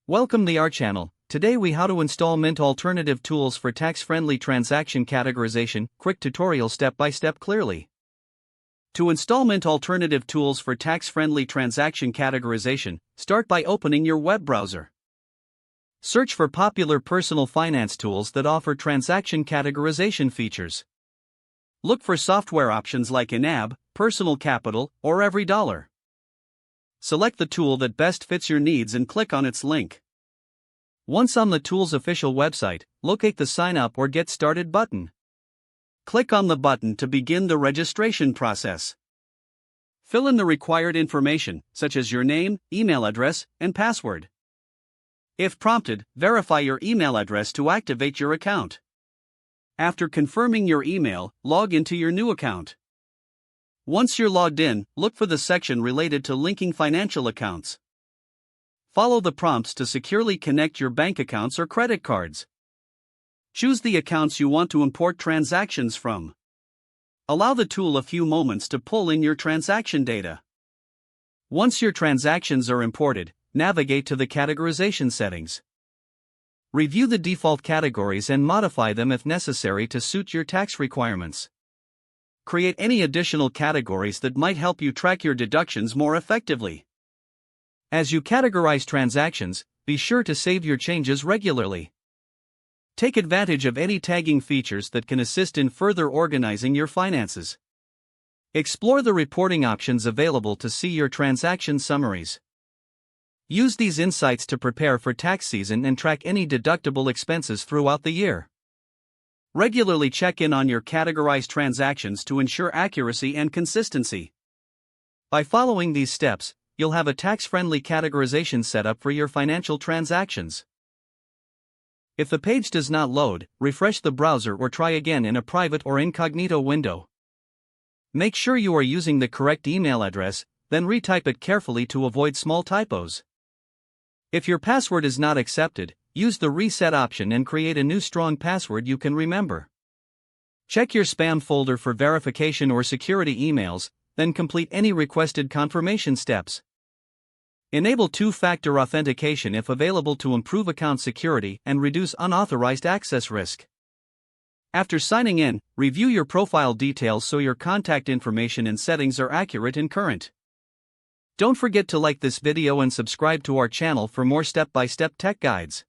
Welcome to our channel. Today we how to install Mint alternative tools for tax-friendly transaction categorization, quick tutorial step-by-step clearly. To install Mint alternative tools for tax-friendly transaction categorization, start by opening your web browser. Search for popular personal finance tools that offer transaction categorization features. Look for software options like InAb, Personal Capital, or EveryDollar. Select the tool that best fits your needs and click on its link. Once on the tool's official website, locate the Sign Up or Get Started button. Click on the button to begin the registration process. Fill in the required information, such as your name, email address, and password. If prompted, verify your email address to activate your account. After confirming your email, log into your new account. Once you're logged in, look for the section related to linking financial accounts. Follow the prompts to securely connect your bank accounts or credit cards. Choose the accounts you want to import transactions from. Allow the tool a few moments to pull in your transaction data. Once your transactions are imported, navigate to the categorization settings. Review the default categories and modify them if necessary to suit your tax requirements. Create any additional categories that might help you track your deductions more effectively. As you categorize transactions, be sure to save your changes regularly. Take advantage of any tagging features that can assist in further organizing your finances. Explore the reporting options available to see your transaction summaries. Use these insights to prepare for tax season and track any deductible expenses throughout the year. Regularly check in on your categorized transactions to ensure accuracy and consistency. By following these steps, you'll have a tax-friendly categorization setup for your financial transactions. If the page does not load, refresh the browser or try again in a private or incognito window. Make sure you are using the correct email address, then retype it carefully to avoid small typos. If your password is not accepted, use the reset option and create a new strong password you can remember. Check your spam folder for verification or security emails, then complete any requested confirmation steps. Enable two-factor authentication if available to improve account security and reduce unauthorized access risk. After signing in, review your profile details so your contact information and settings are accurate and current. Don't forget to like this video and subscribe to our channel for more step-by-step tech guides.